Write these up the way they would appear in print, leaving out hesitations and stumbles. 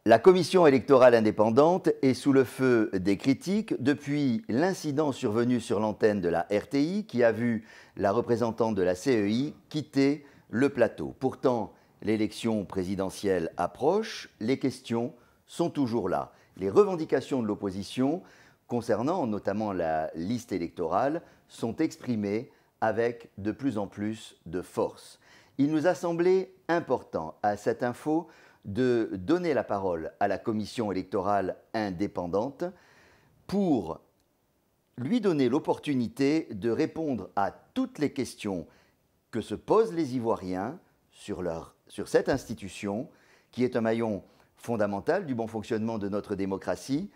La commission électorale indépendante est sous le feu des critiques depuis l'incident survenu sur l'antenne de la RTI qui a vu la représentante de la CEI quitter le plateau. Pourtant, l'élection présidentielle approche, les questions sont toujours là. Les revendications de l'opposition concernant notamment la liste électorale sont exprimées avec de plus en plus de force. Il nous a semblé important à cette info de donner la parole à la commission électorale indépendante pour lui donner l'opportunité de répondre à toutes les questions que se posent les Ivoiriens sur cette institution qui est un maillon fondamental du bon fonctionnement de notre démocratie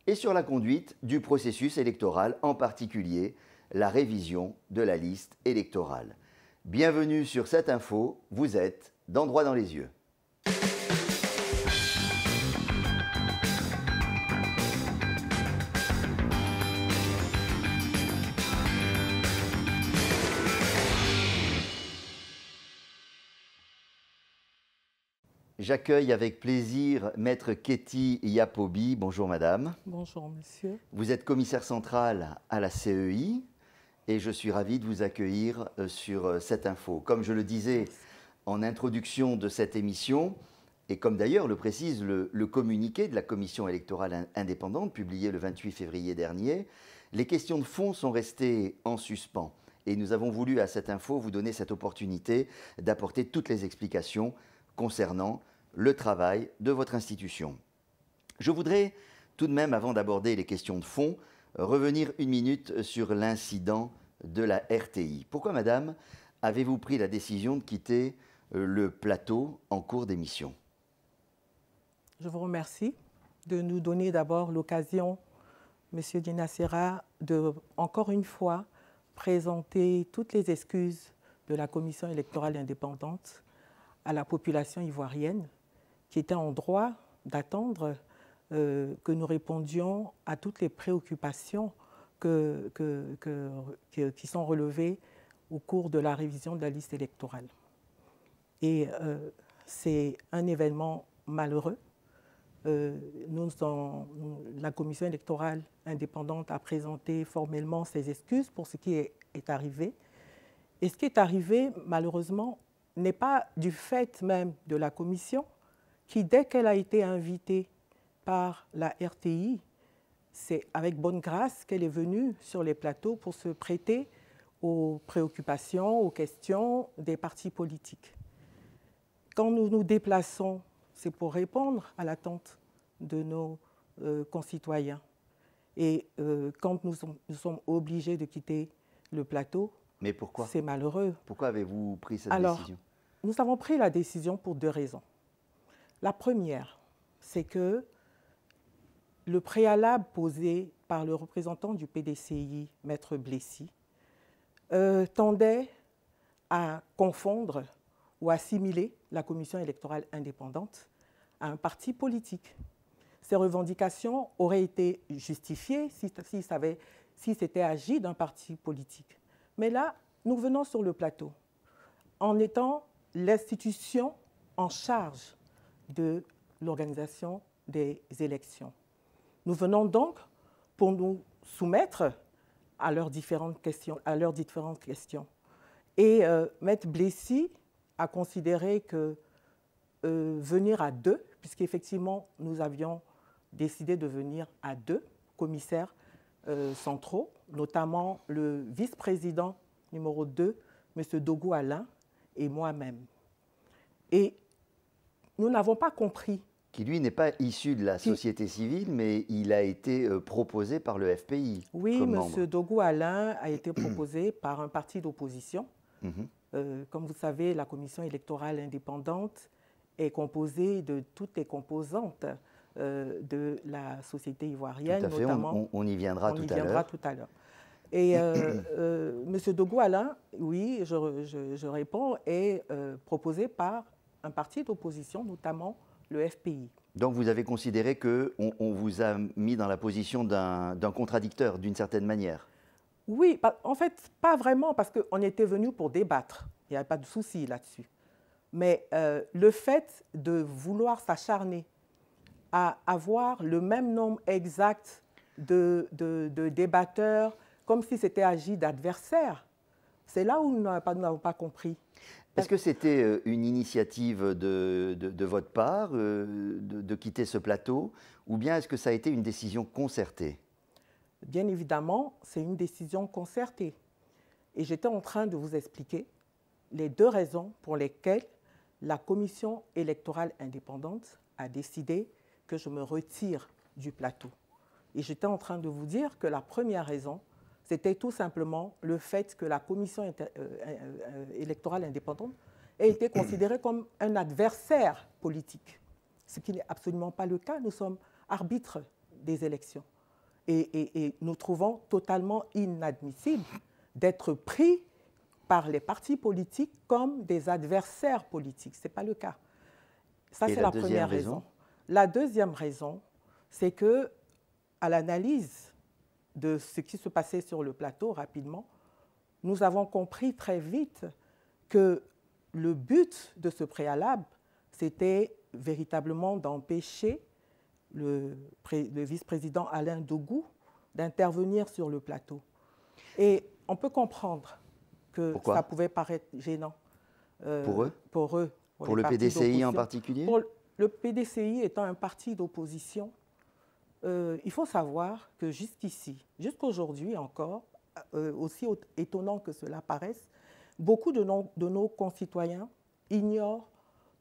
et sur la conduite du processus électoral, en particulier la révision de la liste électorale. Bienvenue sur cette info, vous êtes dans Droit dans les yeux. J'accueille avec plaisir Maître Ketty Yapobi. Bonjour madame. Bonjour monsieur. Vous êtes commissaire central à la CEI et je suis ravi de vous accueillir sur cette info. Comme je le disais en introduction de cette émission, et comme d'ailleurs le précise le communiqué de la commission électorale indépendante publié le 28 février dernier, les questions de fond sont restées en suspens. Et nous avons voulu à cette info vous donner cette opportunité d'apporter toutes les explications concernant le travail de votre institution. Je voudrais tout de même, avant d'aborder les questions de fond, revenir une minute sur l'incident de la RTI. Pourquoi, madame, avez-vous pris la décision de quitter le plateau en cours d'émission? Je vous remercie de nous donner d'abord l'occasion, monsieur Dinasera, de, encore une fois, présenter toutes les excuses de la commission électorale indépendante à la population ivoirienne qui était en droit d'attendre que nous répondions à toutes les préoccupations qui sont relevées au cours de la révision de la liste électorale. Et c'est un événement malheureux. La commission électorale indépendante a présenté formellement ses excuses pour ce qui est arrivé. Et ce qui est arrivé, malheureusement, n'est pas du fait même de la commission qui, dès qu'elle a été invitée par la RTI, c'est avec bonne grâce qu'elle est venue sur les plateaux pour se prêter aux préoccupations, aux questions des partis politiques. Quand nous nous déplaçons, c'est pour répondre à l'attente de nos concitoyens. Et quand nous sommes obligés de quitter le plateau, mais pourquoi? C'est malheureux. Pourquoi avez-vous pris cette décision? Nous avons pris la décision pour deux raisons. La première, c'est que le préalable posé par le représentant du PDCI, Maître Blessy, tendait à confondre ou assimiler la commission électorale indépendante à un parti politique. Ces revendications auraient été justifiées si c'était agi d'un parti politique. Mais là, nous venons sur le plateau en étant l'institution en charge de l'organisation des élections. Nous venons donc pour nous soumettre à leurs différentes questions. Et Maître Blessy a considéré que venir à deux, puisqu'effectivement nous avions décidé de venir à deux commissaires centraux, notamment le vice-président numéro 2, M. Dogo Alain, et moi-même. Et nous n'avons pas compris. Qui, lui, n'est pas issu de la société civile, mais il a été proposé par le FPI. Oui, M. Dogo Alain a été proposé par un parti d'opposition. Comme vous savez, la commission électorale indépendante est composée de toutes les composantes de la société ivoirienne. Tout à fait, notamment, on y viendra tout à l'heure. Et M. Dogo Alain, oui, je réponds, est proposé par un parti d'opposition, notamment le FPI. Donc vous avez considéré qu'on vous a mis dans la position d'un contradicteur, d'une certaine manière? Oui, en fait, pas vraiment, parce qu'on était venu pour débattre. Il n'y avait pas de souci là-dessus. Mais le fait de vouloir s'acharner à avoir le même nombre exact de débatteurs, comme si c'était agi d'adversaires. C'est là où nous n'avons pas compris. Est-ce que c'était une initiative de votre part de quitter ce plateau, ou bien est-ce que ça a été une décision concertée? Bien évidemment, c'est une décision concertée. Et j'étais en train de vous expliquer les deux raisons pour lesquelles la Commission électorale indépendante a décidé que je me retire du plateau. Et j'étais en train de vous dire que la première raison, c'était tout simplement le fait que la Commission électorale indépendante ait été considérée comme un adversaire politique, ce qui n'est absolument pas le cas. Nous sommes arbitres des élections. Et nous trouvons totalement inadmissible d'être pris par les partis politiques comme des adversaires politiques. Ce n'est pas le cas. Ça, c'est la première raison. La deuxième raison, c'est que, à l'analyse de ce qui se passait sur le plateau rapidement, nous avons compris très vite que le but de ce préalable, c'était véritablement d'empêcher le vice-président Alain Dogou d'intervenir sur le plateau. Et on peut comprendre que ça pouvait paraître gênant. Pour eux? Pour le PDCI en particulier? Pour le PDCI étant un parti d'opposition, il faut savoir que jusqu'ici, jusqu'aujourd'hui encore, aussi étonnant que cela paraisse, beaucoup de nos concitoyens ignorent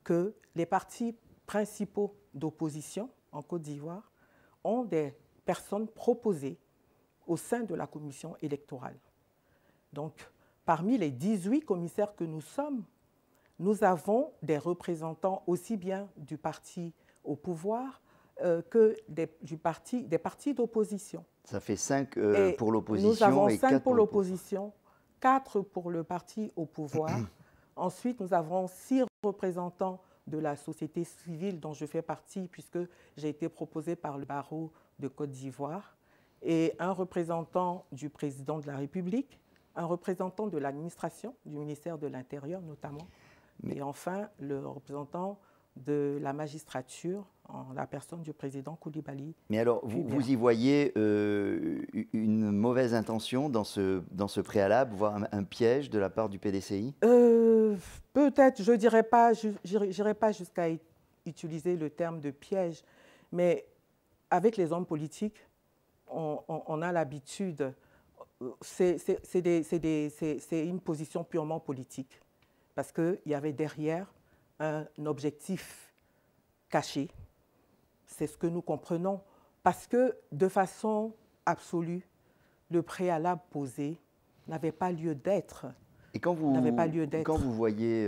que les partis principaux d'opposition en Côte d'Ivoire ont des personnes proposées au sein de la commission électorale. Donc, parmi les 18 commissaires que nous sommes, nous avons des représentants aussi bien du parti au pouvoir que des partis d'opposition. Ça fait 5 pour l'opposition nous avons et 5 4 pour l'opposition, 4 pour le parti au pouvoir. Ensuite, nous avons 6 représentants de la société civile dont je fais partie puisque j'ai été proposée par le barreau de Côte d'Ivoire et un représentant du président de la République, un représentant de l'administration, du ministère de l'Intérieur notamment, et enfin le représentant de la magistrature en la personne du président Koulibaly. Mais alors, vous y voyez une mauvaise intention dans ce préalable, voire un piège de la part du PDCI? Peut-être, je n'irai pas jusqu'à utiliser le terme de piège, mais avec les hommes politiques, on a l'habitude, c'est une position purement politique, parce qu'il y avait derrière un objectif caché. C'est ce que nous comprenons, parce que de façon absolue, le préalable posé n'avait pas lieu d'être. Et quand vous voyez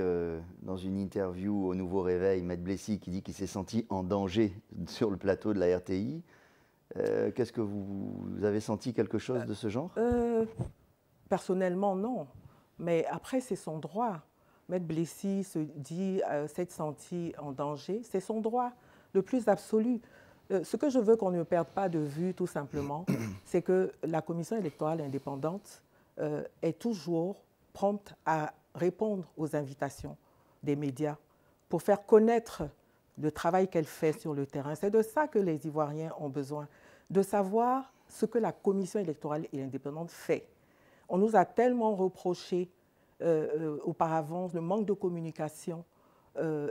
dans une interview au Nouveau Réveil, Maître Blessy qui dit qu'il s'est senti en danger sur le plateau de la RTI, qu'est-ce que vous avez senti quelque chose de ce genre? Personnellement, non. Mais après, c'est son droit. Maître Blessy se dit s'être senti en danger. C'est son droit le plus absolu. Ce que je veux qu'on ne perde pas de vue, tout simplement, c'est que la Commission électorale indépendante est toujours prompte à répondre aux invitations des médias pour faire connaître le travail qu'elle fait sur le terrain. C'est de ça que les Ivoiriens ont besoin, de savoir ce que la Commission électorale indépendante fait. On nous a tellement reproché auparavant le manque de communication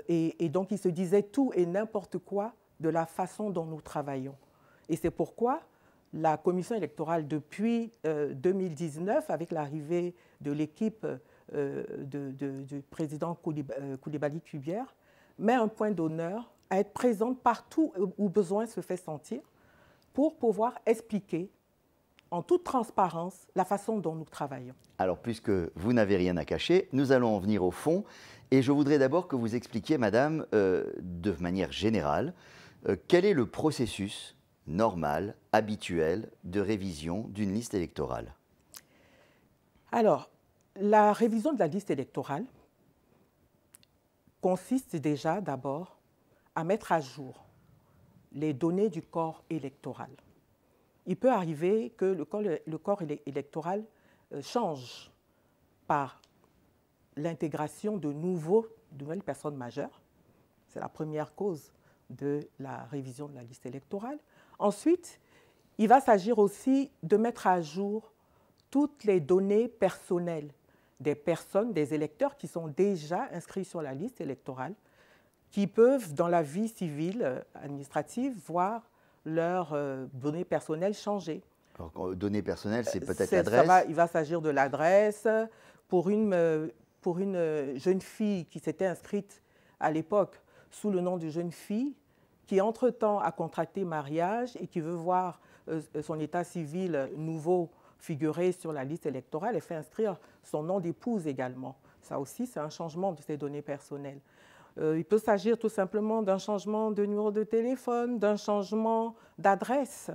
et donc ils se disaient tout et n'importe quoi de la façon dont nous travaillons. Et c'est pourquoi la Commission électorale, depuis 2019, avec l'arrivée de l'équipe du président Koulibaly Kubière, met un point d'honneur à être présente partout où besoin se fait sentir pour pouvoir expliquer en toute transparence la façon dont nous travaillons. Alors, puisque vous n'avez rien à cacher, nous allons en venir au fond. Et je voudrais d'abord que vous expliquiez, madame, de manière générale, quel est le processus normal, habituel, de révision d'une liste électorale? Alors, la révision de la liste électorale consiste déjà d'abord à mettre à jour les données du corps électoral. Il peut arriver que le corps électoral change par l'intégration de nouvelles personnes majeures. C'est la première cause de la révision de la liste électorale. Ensuite, il va s'agir aussi de mettre à jour toutes les données personnelles des personnes, des électeurs qui sont déjà inscrits sur la liste électorale, qui peuvent, dans la vie civile, administrative, voir leurs données personnelles changer. Alors, données personnelles, c'est peut-être l'adresse. Il va s'agir de l'adresse. Pour une jeune fille qui s'était inscrite à l'époque sous le nom de jeune fille, qui entre-temps a contracté mariage et qui veut voir son état civil nouveau figurer sur la liste électorale, elle fait inscrire son nom d'épouse également. Ça aussi, c'est un changement de ses données personnelles. Il peut s'agir tout simplement d'un changement de numéro de téléphone, d'un changement d'adresse.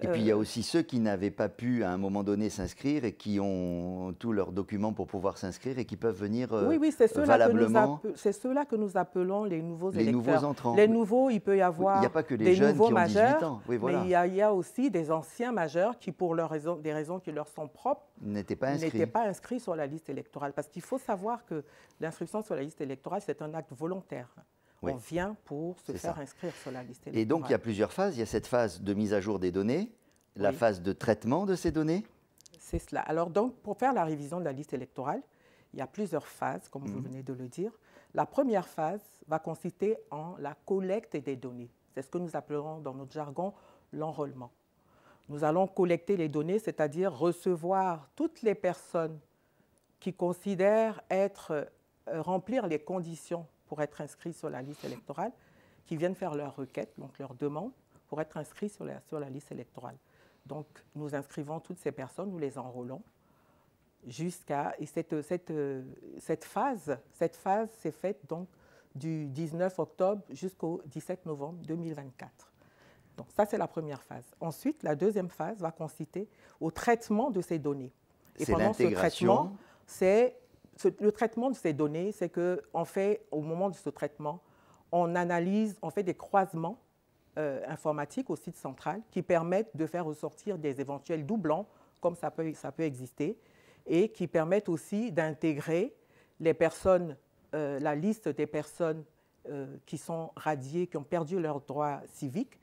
Et puis il y a aussi ceux qui n'avaient pas pu à un moment donné s'inscrire et qui ont tous leurs documents pour pouvoir s'inscrire et qui peuvent venir oui, c'est valablement. C'est ceux-là que nous appelons les nouveaux électeurs. Les nouveaux entrants. Les nouveaux, il peut y avoir il n'y a pas que les des jeunes nouveaux qui ont majeurs, 18 ans. Oui, voilà. Mais il y a aussi des anciens majeurs qui, pour des raisons qui leur sont propres, n'étaient pas inscrits sur la liste électorale. Parce qu'il faut savoir que l'inscription sur la liste électorale, c'est un acte volontaire. Oui. On vient pour se faire inscrire sur la liste électorale. Et donc, il y a plusieurs phases. Il y a cette phase de mise à jour des données, la phase de traitement de ces données. C'est cela. Alors, donc, pour faire la révision de la liste électorale, il y a plusieurs phases, comme vous venez de le dire. La première phase va consister en la collecte des données. C'est ce que nous appellerons dans notre jargon l'enrôlement. Nous allons collecter les données, c'est-à-dire recevoir toutes les personnes qui considèrent remplir les conditions pour être inscrits sur la liste électorale, qui viennent faire leur requête, donc leur demande, pour être inscrits sur la liste électorale. Donc, nous inscrivons toutes ces personnes, nous les enrôlons jusqu'à... Et cette phase s'est faite donc du 19 octobre jusqu'au 17 novembre 2024. Donc, ça, c'est la première phase. Ensuite, la deuxième phase va consister au traitement de ces données. Et pendant ce traitement, le traitement de ces données, c'est qu'en fait, au moment de ce traitement, on analyse, on fait des croisements informatiques au site central qui permettent de faire ressortir des éventuels doublons, comme ça peut exister, et qui permettent aussi d'intégrer les personnes, la liste des personnes qui sont radiées, qui ont perdu leurs droits civiques.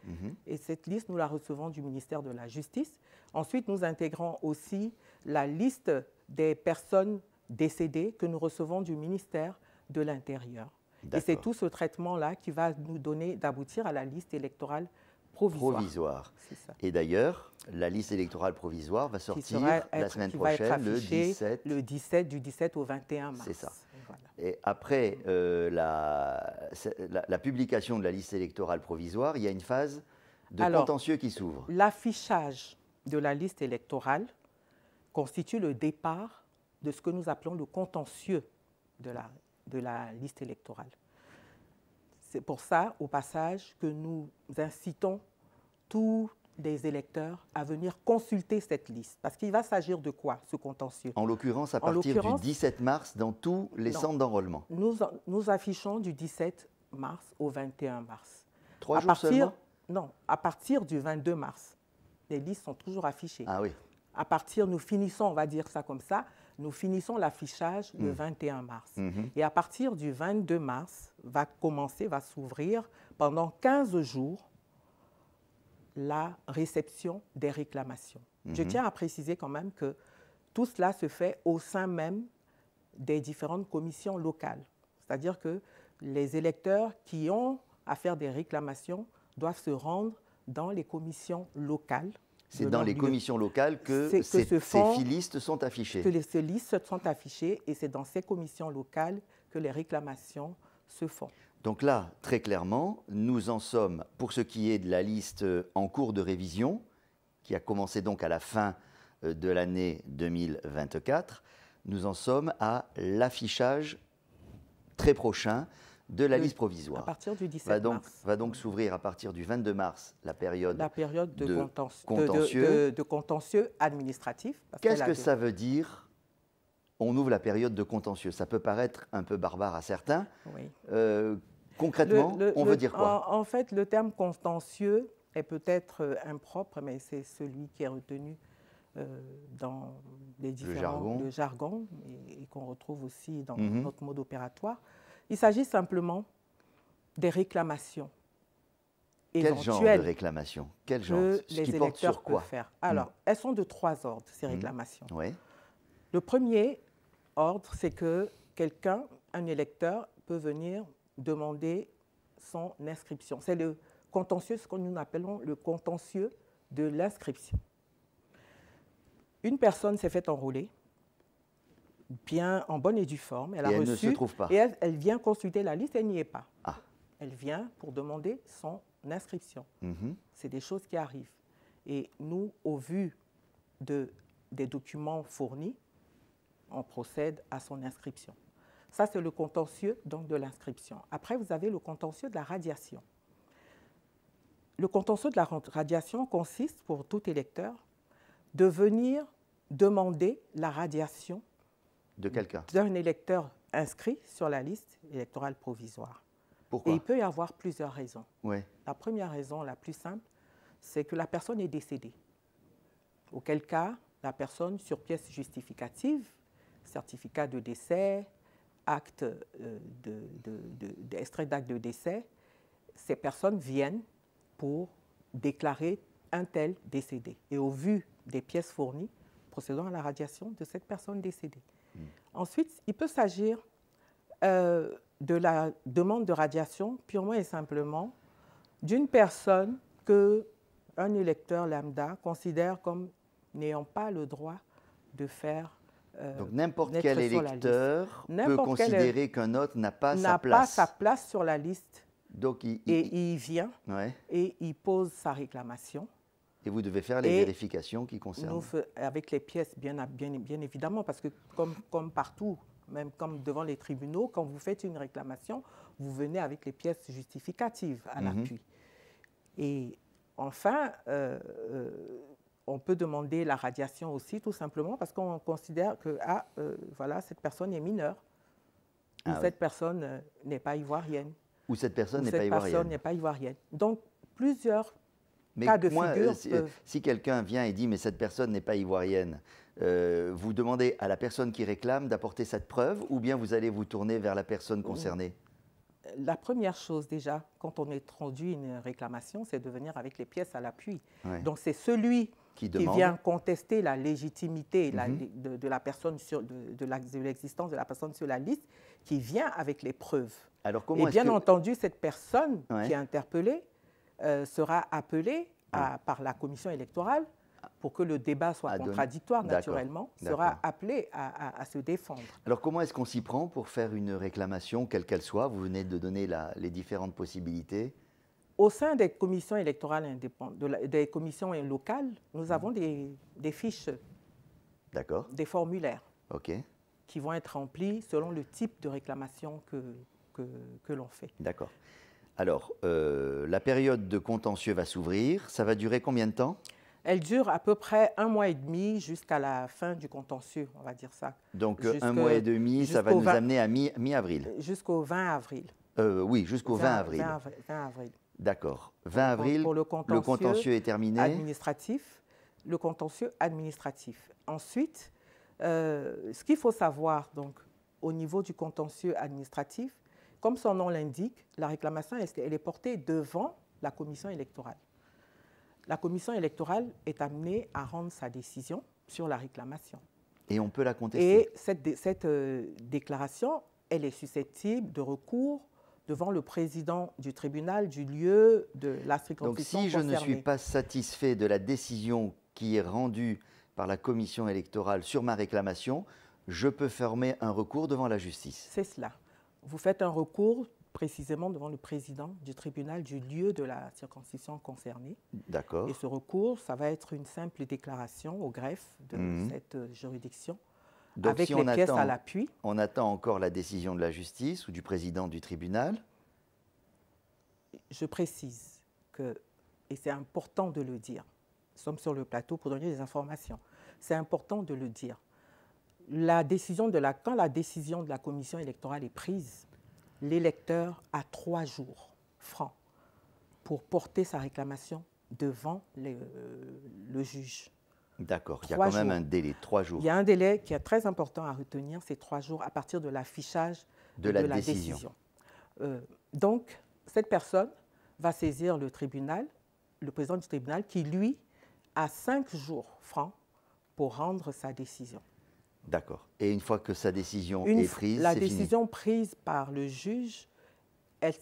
Et cette liste, nous la recevons du ministère de la Justice. Ensuite, nous intégrons aussi la liste des personnes décédées que nous recevons du ministère de l'Intérieur. Et c'est tout ce traitement-là qui va nous donner d'aboutir à la liste électorale provisoire. C'est ça. Et d'ailleurs, la liste électorale provisoire va sortir la semaine prochaine, le 17. Du 17 au 21 mars. C'est ça. Voilà. Et après la publication de la liste électorale provisoire, il y a une phase de contentieux qui s'ouvre. L'affichage de la liste électorale constitue le départ de ce que nous appelons le contentieux de la liste électorale. C'est pour ça, au passage, que nous incitons tous les électeurs à venir consulter cette liste. Parce qu'il va s'agir de quoi, ce contentieux? En l'occurrence, à partir du 17 mars, dans tous les centres d'enrôlement. Nous affichons du 17 mars au 21 mars. 3 jours seulement? Non, à partir du 22 mars. Les listes sont toujours affichées. Ah oui. Nous finissons, on va dire ça comme ça, nous finissons l'affichage le 21 mars. Et à partir du 22 mars, va s'ouvrir pendant 15 jours la réception des réclamations. Je tiens à préciser quand même que tout cela se fait au sein même des différentes commissions locales. C'est-à-dire que les électeurs qui ont à faire des réclamations doivent se rendre dans les commissions locales. C'est dans les commissions locales que ces filistes sont affichés. Que ces listes sont affichées et c'est dans ces commissions locales que les réclamations se font. Donc là, très clairement, nous en sommes, pour ce qui est de la liste en cours de révision, qui a commencé donc à la fin de l'année 2024, nous en sommes à l'affichage très prochain de la liste provisoire. À partir du 17 mars. Va donc s'ouvrir à partir du 22 mars la période de contentieux administratif. Qu'est-ce que ça veut dire? On ouvre la période de contentieux. Ça peut paraître un peu barbare à certains. Oui. Concrètement, on veut dire quoi? En fait, le terme contentieux est peut-être impropre, mais c'est celui qui est retenu dans les différents jargon et qu'on retrouve aussi dans notre mode opératoire. Il s'agit simplement des réclamations Quel genre de éventuelles réclamation? Quel genre? que Ce les qui porte sur électeurs quoi? peuvent faire. Alors, elles sont de 3 ordres, ces réclamations. Oui, Le premier ordre, c'est que quelqu'un, un électeur, peut venir demander son inscription. C'est le contentieux, ce que nous appelons le contentieux de l'inscription. Une personne s'est fait enrôler, bien en bonne et due forme, elle a et elle reçu, ne se trouve pas. et elle vient consulter la liste, elle n'y est pas. Ah, Elle vient pour demander son inscription. mhm. C'est des choses qui arrivent. Et nous, au vu des documents fournis, on procède à son inscription. Ça, c'est le contentieux donc, de l'inscription. Après, vous avez le contentieux de la radiation. Le contentieux de la radiation consiste, pour tout électeur, de venir demander la radiation De quelqu'un. d'un électeur inscrit sur la liste électorale provisoire. Et Pourquoi? il peut y avoir plusieurs raisons. Oui, La première raison, la plus simple, c'est que la personne est décédée. Auquel cas, la personne, sur pièce justificative, certificat de décès, acte extrait d'acte de décès, ces personnes viennent pour déclarer un tel décédé. Et au vu des pièces fournies, procédons à la radiation de cette personne décédée. Ensuite, il peut s'agir de la demande de radiation purement et simplement d'une personne qu'un électeur lambda considère comme n'ayant pas le droit de faire donc n'importe naître quel sur la électeur peut N'importe quel considérer qu'un autre n'a pas sa n'a pas place. sa place sur la liste Donc, et il vient ouais. et il pose sa réclamation. Et vous devez faire les Et vérifications qui concernent. Avec les pièces, bien évidemment, parce que comme partout, même comme devant les tribunaux, quand vous faites une réclamation, vous venez avec les pièces justificatives à l'appui. Et enfin, on peut demander la radiation aussi, tout simplement parce qu'on considère que voilà, cette personne est mineure, ou cette personne n'est pas ivoirienne. Ou cette personne ou n'est cette pas ivoirienne. personne n'est pas ivoirienne. Donc, plusieurs Mais cas de moi, figure peuvent... si quelqu'un vient et dit « mais cette personne n'est pas ivoirienne », vous demandez à la personne qui réclame d'apporter cette preuve ou bien vous allez vous tourner vers la personne concernée? La première chose déjà, quand on introduit une réclamation, c'est de venir avec les pièces à l'appui. Ouais. Donc c'est celui qui vient contester la légitimité de la personne de l'existence de la personne sur la liste, qui vient avec les preuves. Alors, comment Et bien entendu, cette personne qui est interpellée sera appelée par la commission électorale, pour que le débat soit contradictoire, naturellement, sera appelée à se défendre. Alors, comment est-ce qu'on s'y prend pour faire une réclamation, quelle qu'elle soit? Vous venez de donner les différentes possibilités. Au sein des commissions électorales indépendantes, des commissions locales, nous avons des fiches, des formulaires qui vont être remplis selon le type de réclamation que l'on fait. D'accord. Alors, la période de contentieux va s'ouvrir. Ça va durer combien de temps? Elle dure à peu près 1 mois et demi jusqu'à la fin du contentieux, on va dire ça. Donc, 1 mois et demi, ça va nous amener à mi-avril. Jusqu'au 20 avril. Oui, jusqu'au 20 avril. 20 avril. D'accord. 20 avril, pour le contentieux est terminé. Le contentieux administratif. Ensuite, ce qu'il faut savoir, donc, au niveau du contentieux administratif, comme son nom l'indique, la réclamation, elle est portée devant la commission électorale. La commission électorale est amenée à rendre sa décision sur la réclamation. Et on peut la contester. Et cette déclaration, elle est susceptible de recours devant le président du tribunal du lieu de la circonscription concernée. Donc, si je ne suis pas satisfait de la décision qui est rendue par la commission électorale sur ma réclamation, je peux fermer un recours devant la justice. C'est cela. Vous faites un recours précisément devant le président du tribunal du lieu de la circonscription concernée. D'accord. Et ce recours, ça va être une simple déclaration au greffe de cette juridiction, donc, avec les pièces à l'appui. On attend encore la décision de la justice ou du président du tribunal? Je précise que, et c'est important de le dire, nous sommes sur le plateau pour donner des informations, c'est important de le dire. Quand la décision de la commission électorale est prise, l'électeur a 3 jours francs pour porter sa réclamation devant le juge. D'accord, il y a quand même un délai, 3 jours. Il y a un délai qui est très important à retenir, c'est 3 jours à partir de l'affichage de la décision. Donc, cette personne va saisir le tribunal, le président du tribunal, qui, lui, a 5 jours francs pour rendre sa décision. D'accord. Et une fois que sa décision est prise, la c'est fini. décision prise par le juge, elle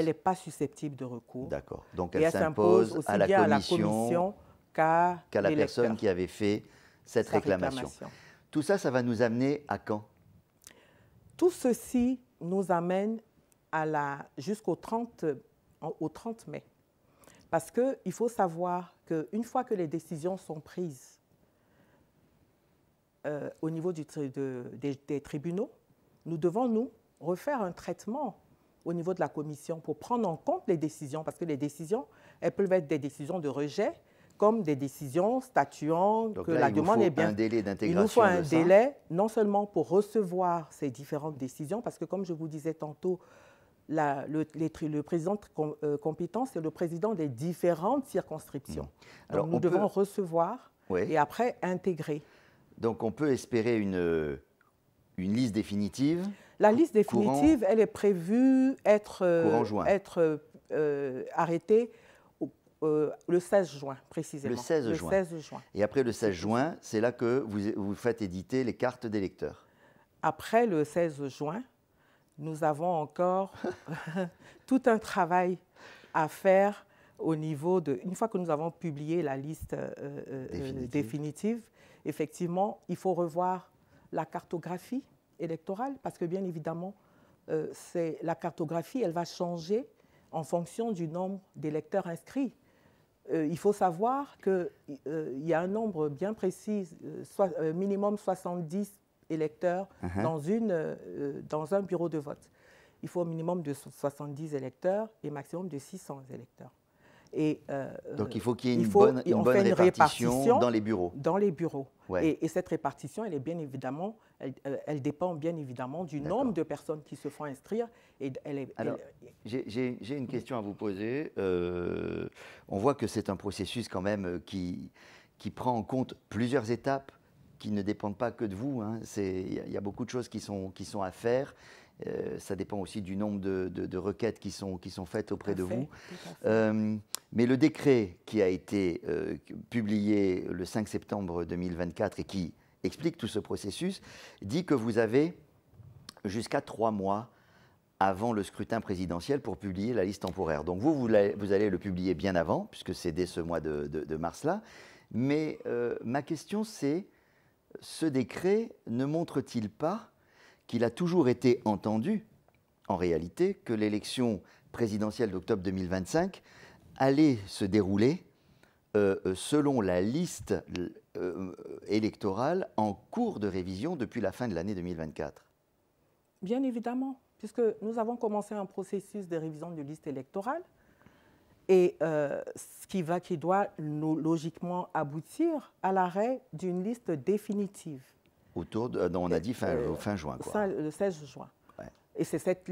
n'est pas susceptible de recours. D'accord. Donc et elle s'impose aussi à la bien commission qu'à la personne qui avait fait cette réclamation. Tout ça, ça va nous amener à quand? Tout ceci nous amène jusqu'au 30 mai. Parce qu'il faut savoir qu'une fois que les décisions sont prises au niveau des tribunaux, nous devons, nous, refaire un traitement au niveau de la commission pour prendre en compte les décisions, parce que les décisions, elles peuvent être des décisions de rejet, comme des décisions statuant que la demande est bien. Un délai d'intégration. Il nous faut un délai, non seulement pour recevoir ces différentes décisions, parce que comme je vous disais tantôt, le président compétent, c'est le président des différentes circonscriptions. Alors, nous devons recevoir et après intégrer. Donc on peut espérer une liste définitive. La liste définitive, elle est prévue être arrêtée le 16 juin, précisément. Le 16 juin. Et après le 16 juin, c'est là que vous faites éditer les cartes d'électeurs. Après le 16 juin, nous avons encore tout un travail à faire au niveau de... Une fois que nous avons publié la liste définitive, effectivement, il faut revoir la cartographie électorale parce que, bien évidemment, la cartographie, elle va changer en fonction du nombre d'électeurs inscrits. Il faut savoir qu'il y a un nombre bien précis, minimum 70 électeurs dans un bureau de vote. Il faut au minimum de 70 électeurs et maximum de 600 électeurs. Et, donc il faut qu'il y ait une bonne répartition dans les bureaux. Dans les bureaux. Ouais. Et cette répartition, elle est bien évidemment, elle dépend bien évidemment du nombre de personnes qui se font inscrire. Alors, j'ai une question à vous poser. On voit que c'est un processus quand même qui prend en compte plusieurs étapes qui ne dépendent pas que de vous. Il y a beaucoup de choses qui sont à faire. Ça dépend aussi du nombre de requêtes qui sont faites auprès de vous. Mais le décret qui a été publié le 5 septembre 2024 et qui explique tout ce processus dit que vous avez jusqu'à 3 mois avant le scrutin présidentiel pour publier la liste temporaire. Donc vous allez le publier bien avant, puisque c'est dès ce mois de mars-là. Mais ma question c'est, ce décret ne montre-t-il pas qu'il a toujours été entendu, en réalité, que l'élection présidentielle d'octobre 2025 allait se dérouler selon la liste électorale en cours de révision depuis la fin de l'année 2024? Bien évidemment, puisque nous avons commencé un processus de révision de liste électorale et qui doit logiquement aboutir à l'arrêt d'une liste définitive. On a dit fin juin. Quoi. Le 16 juin. Ouais. Et c'est cette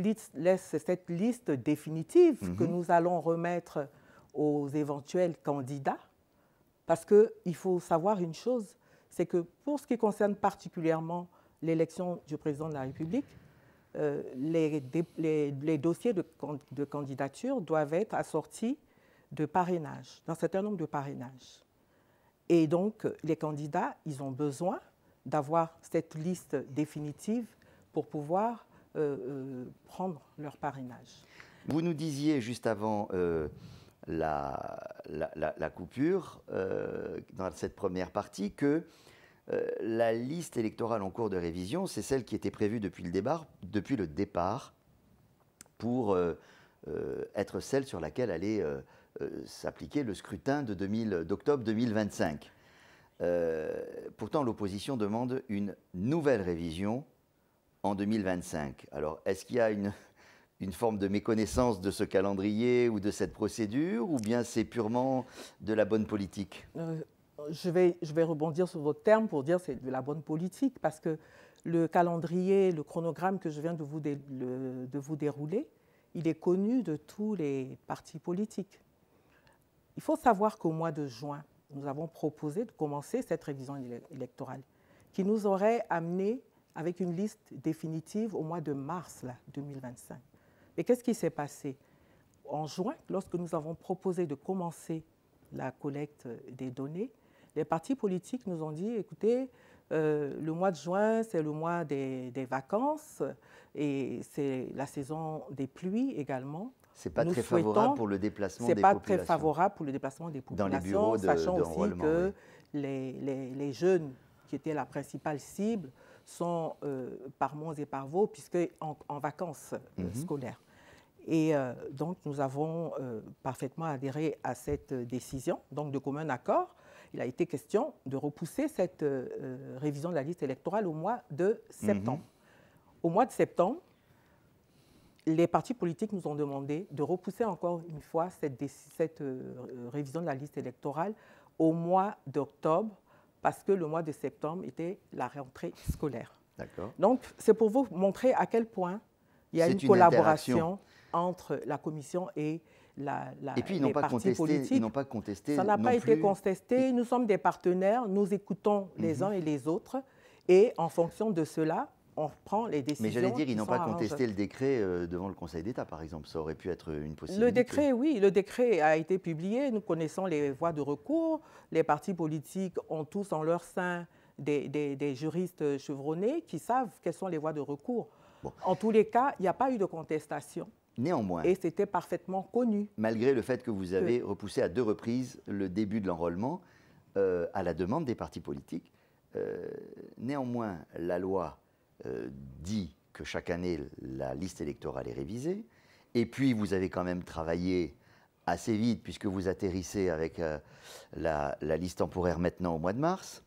liste définitive que nous allons remettre aux éventuels candidats. Parce qu'il faut savoir une chose, c'est que pour ce qui concerne particulièrement l'élection du président de la République, les dossiers de candidature doivent être assortis de parrainage, d'un certain nombre de parrainages. Et donc, les candidats, ils ont besoin d'avoir cette liste définitive pour pouvoir prendre leur parrainage. Vous nous disiez juste avant la coupure, dans cette première partie, que la liste électorale en cours de révision, c'est celle qui était prévue depuis le départ pour être celle sur laquelle allait s'appliquer le scrutin d'octobre 2025. Pourtant, l'opposition demande une nouvelle révision en 2025. Alors, est-ce qu'il y a une forme de méconnaissance de ce calendrier ou de cette procédure, ou bien c'est purement de la bonne politique? Je vais rebondir sur votre terme pour dire que c'est de la bonne politique, parce que le calendrier, le chronogramme que je viens de vous dérouler, il est connu de tous les partis politiques. Il faut savoir qu'au mois de juin, nous avons proposé de commencer cette révision électorale qui nous aurait amené avec une liste définitive au mois de mars 2025. Mais qu'est-ce qui s'est passé? en juin, lorsque nous avons proposé de commencer la collecte des données, les partis politiques nous ont dit, écoutez, le mois de juin, c'est le mois des vacances et c'est la saison des pluies également. Ce n'est pas très favorable pour le déplacement des populations. Ce n'est pas très favorable pour le déplacement des populations. Dans les bureaux sachant aussi que oui. les jeunes, qui étaient la principale cible, sont par Mons et par Vaux, puisque en vacances scolaires. Et donc, nous avons parfaitement adhéré à cette décision, donc de commun accord. Il a été question de repousser cette révision de la liste électorale au mois de septembre. Au mois de septembre, les partis politiques nous ont demandé de repousser encore une fois cette révision de la liste électorale au mois d'octobre, parce que le mois de septembre était la rentrée scolaire. Donc, c'est pour vous montrer à quel point il y a une collaboration entre la Commission et puis, les partis politiques. Ils n'ont pas contesté. Ça n'a pas été contesté. Nous sommes des partenaires, nous écoutons les uns et les autres, et en fonction de cela, on prend les décisions. Mais j'allais dire, ils n'ont pas contesté le décret devant le Conseil d'État, par exemple. Ça aurait pu être une possibilité. Le décret, oui, le décret a été publié. Nous connaissons les voies de recours. Les partis politiques ont tous en leur sein des juristes chevronnés qui savent quelles sont les voies de recours. Bon. En tous les cas, il n'y a pas eu de contestation. Néanmoins, et c'était parfaitement connu. Malgré le fait que vous avez repoussé à 2 reprises le début de l'enrôlement à la demande des partis politiques, néanmoins, la loi dit que chaque année, la liste électorale est révisée. Et puis, vous avez quand même travaillé assez vite, puisque vous atterrissez avec la liste temporaire maintenant au mois de mars,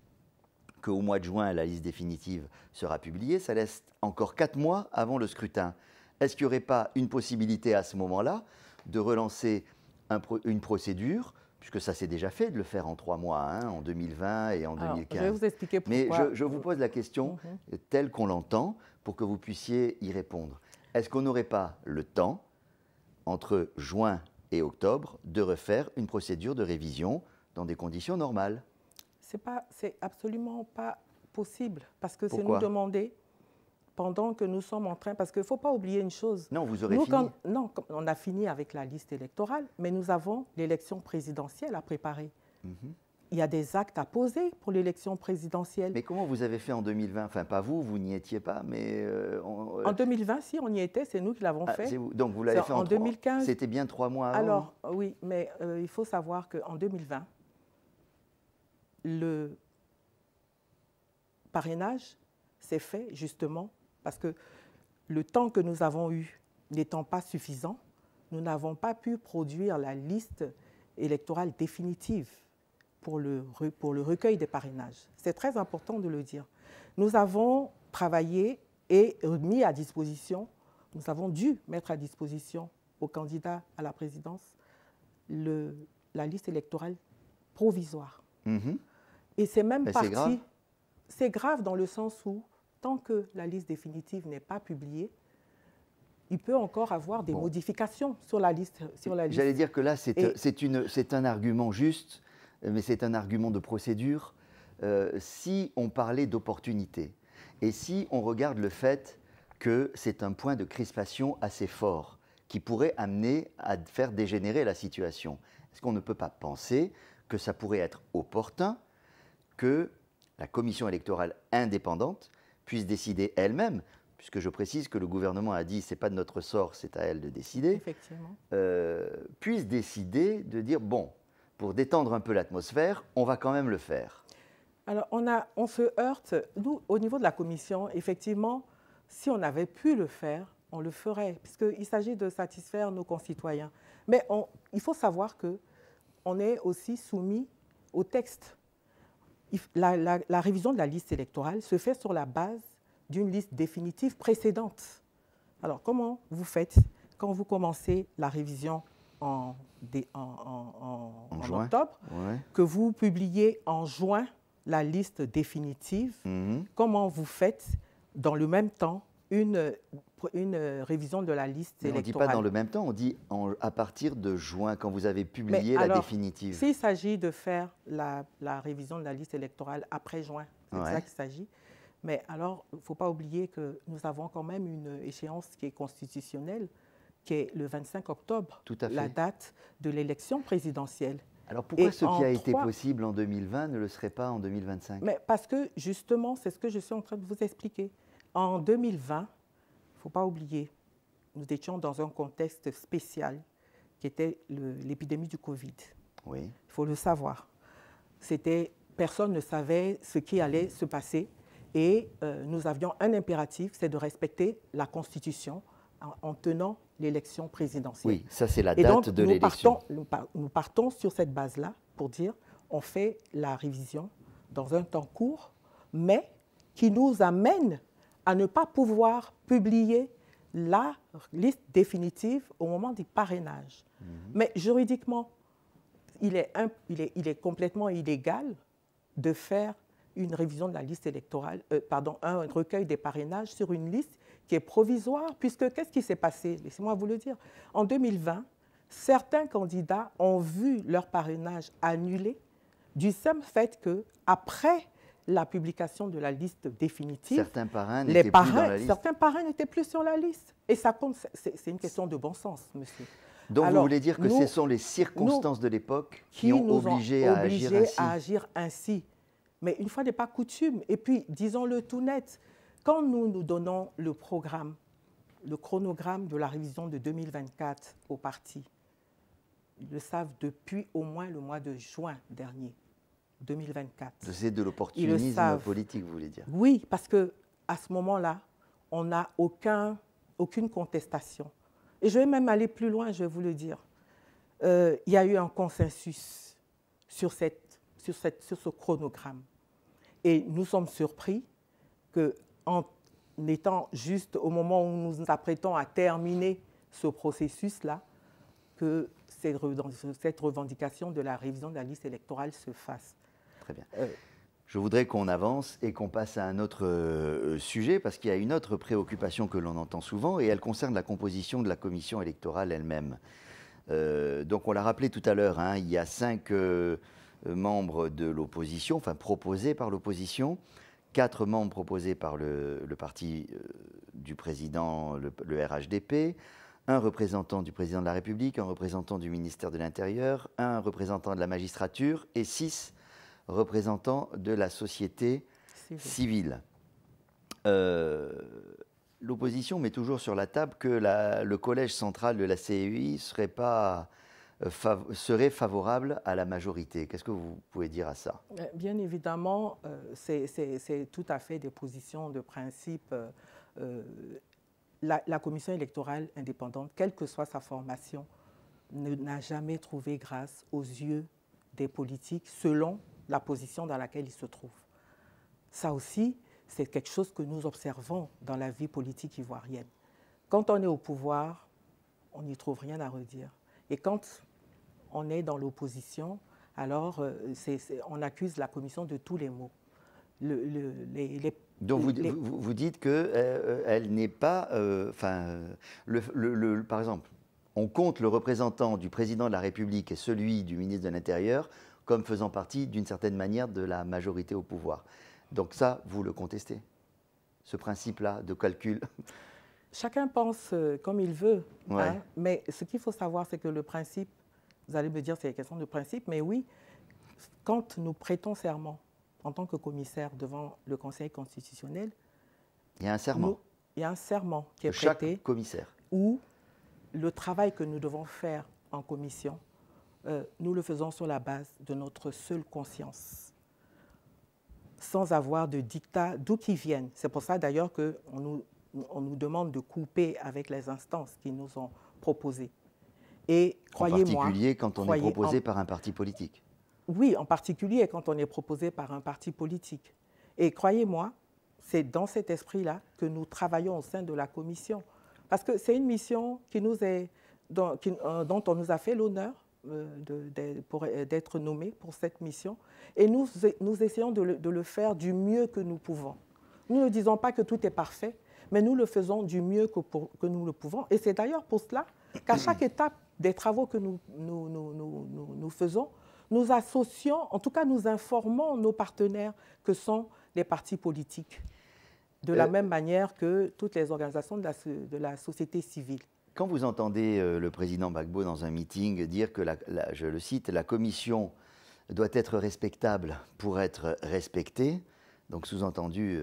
qu'au mois de juin, la liste définitive sera publiée. Ça laisse encore 4 mois avant le scrutin. Est-ce qu'il n'y aurait pas une possibilité à ce moment-là de relancer une procédure, puisque ça s'est déjà fait de le faire en 3 mois, hein, en 2020 et en 2015. Je vais vous expliquer pourquoi. Mais je vous pose la question telle qu'on l'entend pour que vous puissiez y répondre. Est-ce qu'on n'aurait pas le temps, entre juin et octobre, de refaire une procédure de révision dans des conditions normales? C'est absolument pas possible, parce que c'est Pourquoi? nous demander pendant que nous sommes en train, parce qu'il ne faut pas oublier une chose. Non, vous aurez fini. Non, on a fini avec la liste électorale, mais nous avons l'élection présidentielle à préparer. Il y a des actes à poser pour l'élection présidentielle. Mais comment vous avez fait en 2020? Enfin, pas vous, vous n'y étiez pas, mais... En 2020, si, on y était, c'est nous qui l'avons fait. Donc vous l'avez fait en 2015. C'était bien 3 mois avant? Alors, oui, mais il faut savoir qu'en 2020, le parrainage s'est fait justement parce que le temps que nous avons eu n'étant pas suffisant, nous n'avons pas pu produire la liste électorale définitive pour le recueil des parrainages. C'est très important de le dire. Nous avons travaillé et mis à disposition, nous avons dû mettre à disposition aux candidats à la présidence la liste électorale provisoire. Et c'est même parti... C'est grave dans le sens où, tant que la liste définitive n'est pas publiée, il peut encore avoir des modifications sur la liste. J'allais dire que là, c'est un argument juste, mais c'est un argument de procédure. Si on parlait d'opportunité, et si on regarde le fait que c'est un point de crispation assez fort, qui pourrait amener à faire dégénérer la situation, est-ce qu'on ne peut pas penser que ça pourrait être opportun que la commission électorale indépendante puisse décider elle-même, puisque je précise que le gouvernement a dit « c'est pas de notre sort, c'est à elle de décider », effectivement, puisse décider de dire « bon, pour détendre un peu l'atmosphère, on va quand même le faire ». Alors, on se heurte, nous, au niveau de la commission, effectivement, si on avait pu le faire, on le ferait, puisqu'il s'agit de satisfaire nos concitoyens. Mais il faut savoir qu'on est aussi soumis au texte. La révision de la liste électorale se fait sur la base d'une liste définitive précédente. Alors, comment vous faites quand vous commencez la révision en octobre, que vous publiez en juin la liste définitive? Comment vous faites dans le même temps une révision de la liste électorale? On ne dit pas dans le même temps, on dit à partir de juin, quand vous avez publié la définitive. S'il s'agit de faire la révision de la liste électorale après juin, c'est ça qu'il s'agit. Mais alors, il ne faut pas oublier que nous avons quand même une échéance qui est constitutionnelle, qui est le 25 octobre, Tout à fait. la date de l'élection présidentielle. Alors pourquoi ce qui a été possible en 2020 ne le serait pas en 2025? Mais parce que justement, c'est ce que je suis en train de vous expliquer. En 2020, il ne faut pas oublier, nous étions dans un contexte spécial qui était l'épidémie du Covid. Oui. Il faut le savoir. Personne ne savait ce qui allait se passer et nous avions un impératif, c'est de respecter la Constitution en tenant l'élection présidentielle. Oui, ça c'est la date de l'élection. Nous partons sur cette base-là pour dire on fait la révision dans un temps court, mais qui nous amène à ne pas pouvoir publier la liste définitive au moment du parrainage. Mais juridiquement, il est complètement illégal de faire une révision de la liste électorale, un recueil des parrainages sur une liste qui est provisoire, puisque qu'est-ce qui s'est passé? Laissez-moi vous le dire. En 2020, certains candidats ont vu leur parrainage annulé du simple fait qu'après la publication de la liste définitive, certains parrains n'étaient plus dans la liste. Certains parrains n'étaient plus sur la liste. Et ça compte, c'est une question de bon sens, monsieur. Donc alors, vous voulez dire que ce sont les circonstances de l'époque qui ont obligé à agir ainsi. Mais une fois n'est pas coutume. Et puis, disons-le tout net, quand nous donnons le programme, le chronogramme de la révision de 2024 aux partis, ils le savent depuis au moins le mois de juin dernier, 2024. C'est de l'opportunisme politique, vous voulez dire? Oui, parce qu'à ce moment-là, on n'a aucune contestation. Et je vais même aller plus loin, je vais vous le dire. Il y a eu un consensus sur ce chronogramme. Et nous sommes surpris qu'en étant juste au moment où nous nous apprêtons à terminer ce processus-là, que cette revendication de la révision de la liste électorale se fasse. Très bien. Je voudrais qu'on avance et qu'on passe à un autre sujet, parce qu'il y a une autre préoccupation que l'on entend souvent, et elle concerne la composition de la commission électorale elle-même. Donc on l'a rappelé tout à l'heure, hein, il y a 5 membres de l'opposition, enfin proposés par l'opposition, 4 membres proposés par le parti du président, le RHDP, un représentant du président de la République, un représentant du ministère de l'Intérieur, un représentant de la magistrature et 6 représentants de la société civile. L'opposition met toujours sur la table que le collège central de la CEI serait favorable à la majorité. Qu'est-ce que vous pouvez dire à ça? Bien évidemment, c'est tout à fait des positions de principe. La commission électorale indépendante, quelle que soit sa formation, n'a jamais trouvé grâce aux yeux des politiques selon la position dans laquelle ils se trouvent. Ça aussi, c'est quelque chose que nous observons dans la vie politique ivoirienne. Quand on est au pouvoir, on n'y trouve rien à redire. Et quand on est dans l'opposition, alors on accuse la commission de tous les maux. Donc vous dites qu'elle n'est pas... par exemple, on compte le représentant du président de la République et celui du ministre de l'Intérieur comme faisant partie, d'une certaine manière, de la majorité au pouvoir. Donc ça, vous le contestez, ce principe-là de calcul? Chacun pense comme il veut, ouais. Hein, mais ce qu'il faut savoir, c'est que le principe, vous allez me dire c'est une question de principe, mais oui, quand nous prêtons serment en tant que commissaire devant le Conseil constitutionnel, il y a un serment. Il y a un serment qui est prêté. Chaque commissaire. Où le travail que nous devons faire en commission, nous le faisons sur la base de notre seule conscience, sans avoir de dictats d'où qu'ils viennent. C'est pour ça d'ailleurs qu'on nous demande de couper avec les instances qui nous ont proposées. Et croyez-moi... En particulier quand on est proposé par un parti politique. Oui, en particulier quand on est proposé par un parti politique. Et croyez-moi, c'est dans cet esprit-là que nous travaillons au sein de la commission. Parce que c'est une mission dont on nous a fait l'honneur d'être nommés pour cette mission. Et nous essayons de le faire du mieux que nous pouvons. Nous ne disons pas que tout est parfait, mais nous le faisons du mieux que nous le pouvons. Et c'est d'ailleurs pour cela qu'à chaque étape des travaux que nous faisons, nous associons, en tout cas nous informons nos partenaires que sont les partis politiques, de la même manière que toutes les organisations de la société civile. Quand vous entendez le président Gbagbo dans un meeting dire que, je le cite, la commission doit être respectable pour être respectée, donc sous-entendu,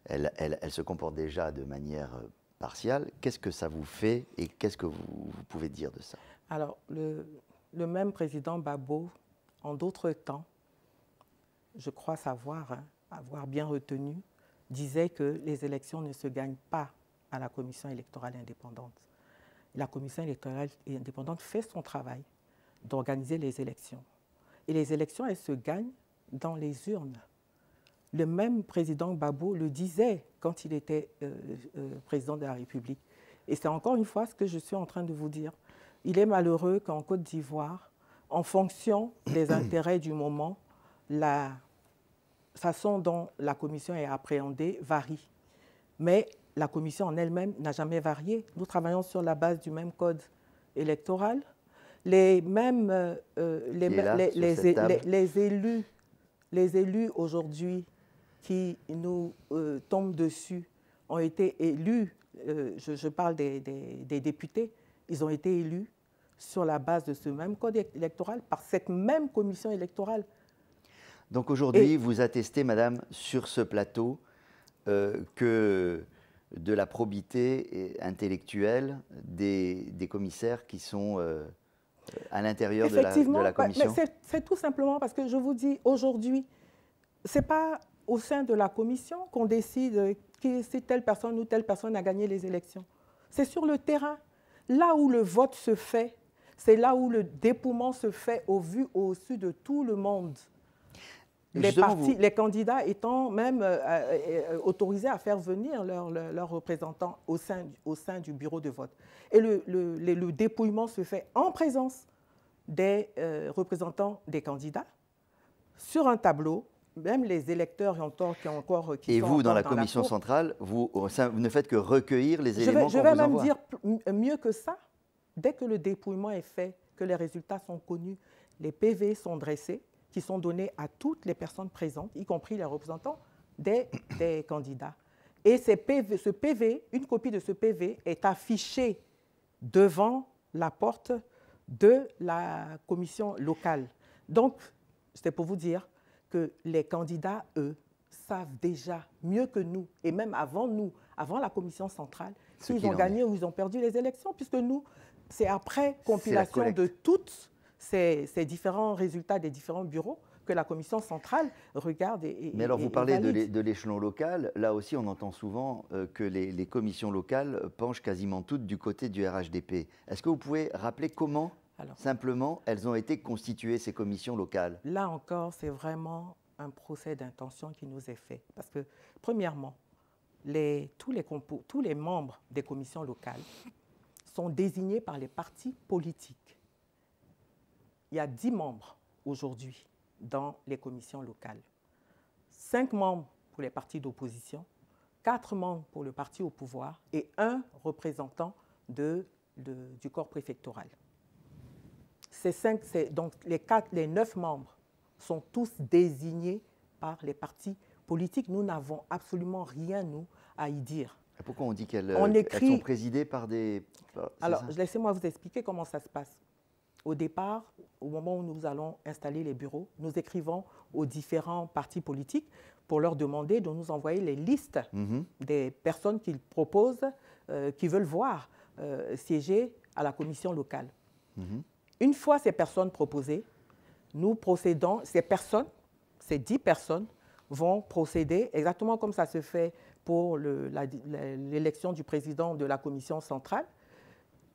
elle se comporte déjà de manière partiale, qu'est-ce que ça vous fait et qu'est-ce que vous pouvez dire de ça? Alors, le même président Gbagbo, en d'autres temps, je crois savoir, avoir bien retenu, disait que les élections ne se gagnent pas à la commission électorale indépendante. La commission électorale indépendante fait son travail d'organiser les élections. Et les élections, elles se gagnent dans les urnes. Le même président Gbagbo le disait quand il était président de la République. Et c'est encore une fois ce que je suis en train de vous dire. Il est malheureux qu'en Côte d'Ivoire, en fonction des intérêts du moment, la façon dont la commission est appréhendée varie. Mais la commission en elle-même n'a jamais varié. Nous travaillons sur la base du même code électoral. Les élus aujourd'hui qui nous tombent dessus ont été élus, je parle des députés, ils ont été élus sur la base de ce même code électoral par cette même commission électorale. Donc aujourd'hui, vous attestez, madame, sur ce plateau, que de la probité intellectuelle des commissaires qui sont à l'intérieur de la commission? C'est tout simplement parce que je vous dis, aujourd'hui, ce n'est pas au sein de la commission qu'on décide si telle personne ou telle personne a gagné les élections. C'est sur le terrain. Là où le vote se fait, c'est là où le dépouillement se fait au su de tout le monde. Les candidats étant même autorisés à faire venir leurs représentants au sein du bureau de vote. Et le dépouillement se fait en présence des représentants des candidats sur un tableau. Même les électeurs qui Et sont vous, dans la dans commission cour, centrale, vous ne faites que recueillir les éléments qu'on vous envoie. Je vais même dire mieux que ça. Dès que le dépouillement est fait, que les résultats sont connus, les PV sont dressés, qui sont donnés à toutes les personnes présentes, y compris les représentants des candidats. Et ce PV, une copie de ce PV est affichée devant la porte de la commission locale. Donc, c'était pour vous dire que les candidats, eux, savent déjà mieux que nous, et même avant nous, avant la commission centrale, s'ils ont gagné ou ils ont perdu les élections, puisque nous, c'est après compilation de toutes ces différents résultats des différents bureaux que la commission centrale regarde et Mais alors, vous parlez valide. de l'échelon local. Là aussi, on entend souvent que les commissions locales penchent quasiment toutes du côté du RHDP. Est-ce que vous pouvez rappeler comment, simplement, elles ont été constituées, ces commissions locales? Là encore, c'est vraiment un procès d'intention qui nous est fait. Parce que, premièrement, tous les membres des commissions locales sont désignés par les partis politiques. Il y a 10 membres aujourd'hui dans les commissions locales. 5 membres pour les partis d'opposition, 4 membres pour le parti au pouvoir et 1 représentant du corps préfectoral. Donc les 9 membres sont tous désignés par les partis politiques. Nous n'avons absolument rien, nous, à y dire. Et pourquoi on dit qu'elles sont présidées par des... Alors, laissez-moi vous expliquer comment ça se passe. Au départ, au moment où nous allons installer les bureaux, nous écrivons aux différents partis politiques pour leur demander de nous envoyer les listes des personnes qu'ils proposent, qui veulent voir siéger à la commission locale. Une fois ces personnes proposées, nous procédons, ces 10 personnes vont procéder exactement comme ça se fait pour l'élection du président de la commission centrale.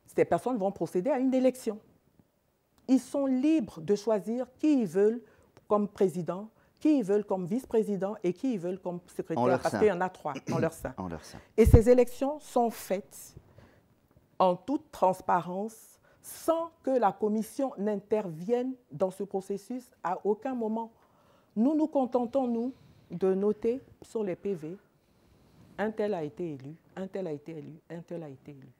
Ces personnes vont procéder à une élection. Ils sont libres de choisir qui ils veulent comme président, qui ils veulent comme vice-président et qui ils veulent comme secrétaire, parce qu'il y en a 3 en leur sein. Et ces élections sont faites en toute transparence, sans que la commission n'intervienne dans ce processus à aucun moment. Nous nous contentons, nous, de noter sur les PV, un tel a été élu, un tel a été élu, un tel a été élu.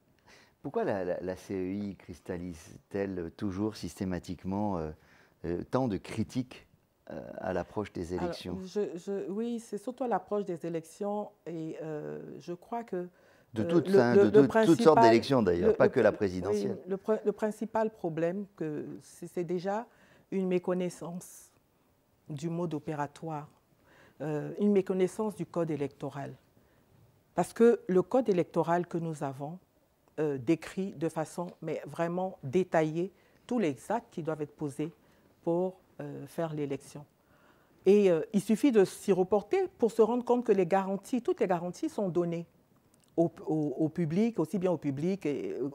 Pourquoi la CEI cristallise-t-elle toujours systématiquement tant de critiques à l'approche des élections? Oui, c'est surtout à l'approche des élections et je crois que De toutes, toutes sortes d'élections d'ailleurs, pas que la présidentielle. Oui, le principal problème, c'est déjà une méconnaissance du mode opératoire, une méconnaissance du code électoral. Parce que le code électoral que nous avons décrit de façon mais vraiment détaillée tous les actes qui doivent être posés pour faire l'élection. Et il suffit de s'y reporter pour se rendre compte que toutes les garanties sont données au public, aussi bien au public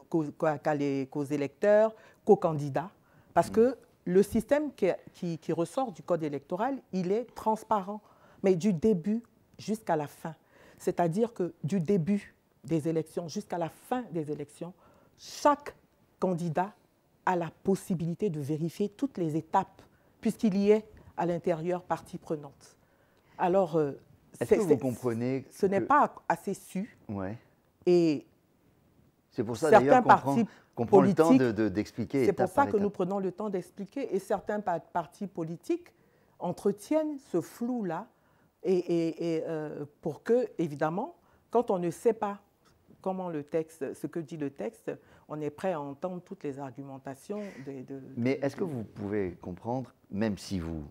qu'aux électeurs, qu'aux candidats. Parce que le système qui ressort du code électoral, il est transparent, mais du début jusqu'à la fin. C'est-à-dire que du début des élections jusqu'à la fin des élections, chaque candidat a la possibilité de vérifier toutes les étapes, puisqu'il y est à l'intérieur partie prenante. Alors, est-ce que vous comprenez ce n'est pas assez su. Ouais. Et c'est pour ça d'ailleurs qu'on prend le temps d'expliquer. C'est pour ça que nous prenons le temps d'expliquer. Et certains partis politiques entretiennent ce flou-là pour que, évidemment, quand on ne sait pas ce que dit le texte, on est prêt à entendre toutes les argumentations. Mais est-ce que vous pouvez comprendre, même si vous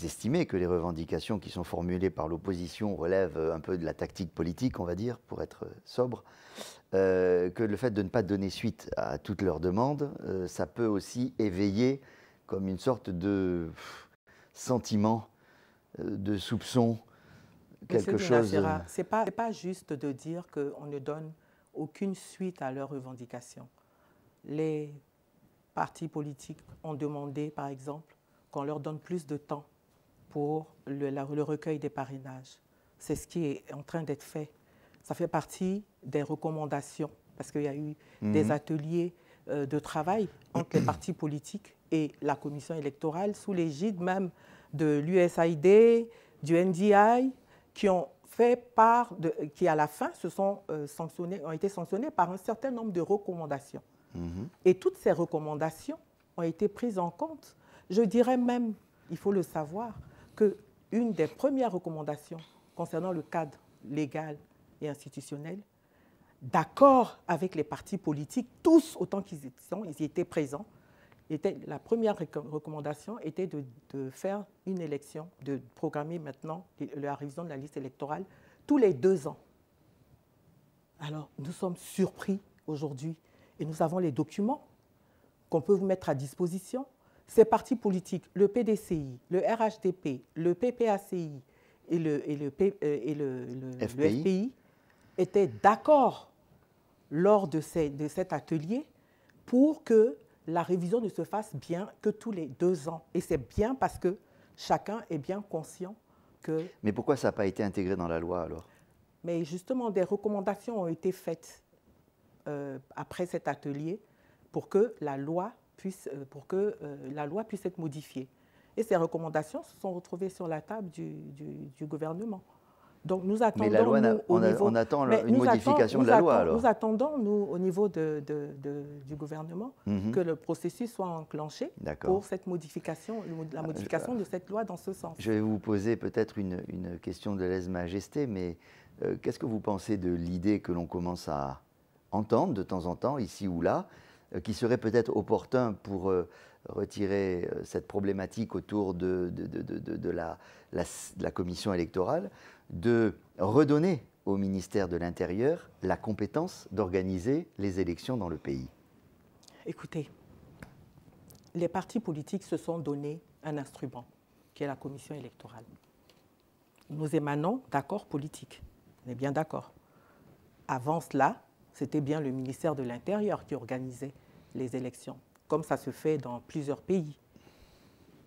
estimez que les revendications qui sont formulées par l'opposition relèvent un peu de la tactique politique, on va dire, pour être sobre, que le fait de ne pas donner suite à toutes leurs demandes, ça peut aussi éveiller comme une sorte de sentiment, de soupçon, quelque chose... Ce n'est pas juste de dire qu'on ne donne aucune suite à leurs revendications. Les partis politiques ont demandé, par exemple, qu'on leur donne plus de temps pour le recueil des parrainages. C'est ce qui est en train d'être fait. Ça fait partie des recommandations, parce qu'il y a eu des ateliers de travail entre les partis politiques et la commission électorale, sous l'égide même de l'USAID, du NDI, qui ont fait qui à la fin ont été sanctionnés par un certain nombre de recommandations. Et toutes ces recommandations ont été prises en compte. Je dirais même, il faut le savoir, qu'une des premières recommandations concernant le cadre légal et institutionnel, d'accord avec les partis politiques, tous autant qu'ils y étaient présents, la première recommandation était de faire une élection, de programmer maintenant la révision de la liste électorale tous les 2 ans. Alors, nous sommes surpris aujourd'hui et nous avons les documents qu'on peut vous mettre à disposition. Ces partis politiques, le PDCI, le RHDP, le PPACI et le FPI, étaient d'accord lors de cet atelier pour que la révision ne se fasse bien que tous les 2 ans. Et c'est bien parce que chacun est bien conscient que... Mais pourquoi ça n'a pas été intégré dans la loi alors? Mais justement, des recommandations ont été faites après cet atelier pour que la loi puisse être modifiée. Et ces recommandations se sont retrouvées sur la table du gouvernement. Donc nous attendons, mais la loi, on attend une modification de la loi alors. Nous attendons, nous, au niveau du gouvernement, que le processus soit enclenché pour cette modification, la modification de cette loi dans ce sens. Je vais vous poser peut-être une question de lèse-majesté, mais qu'est-ce que vous pensez de l'idée que l'on commence à entendre de temps en temps, ici ou là, qui serait peut-être opportun pour retirer cette problématique autour de la commission électorale, de redonner au ministère de l'Intérieur la compétence d'organiser les élections dans le pays? Écoutez, les partis politiques se sont donné un instrument, qui est la commission électorale. Nous émanons d'accords politiques, on est bien d'accord. Avant cela, c'était bien le ministère de l'Intérieur qui organisait les élections, comme ça se fait dans plusieurs pays.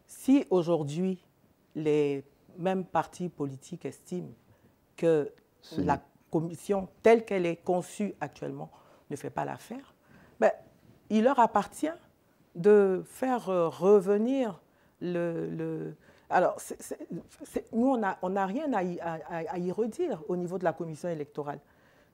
Si aujourd'hui, les mêmes partis politiques estiment que la commission, telle qu'elle est conçue actuellement, ne fait pas l'affaire, ben, il leur appartient de faire revenir Alors, nous, on n'a rien à y redire au niveau de la commission électorale.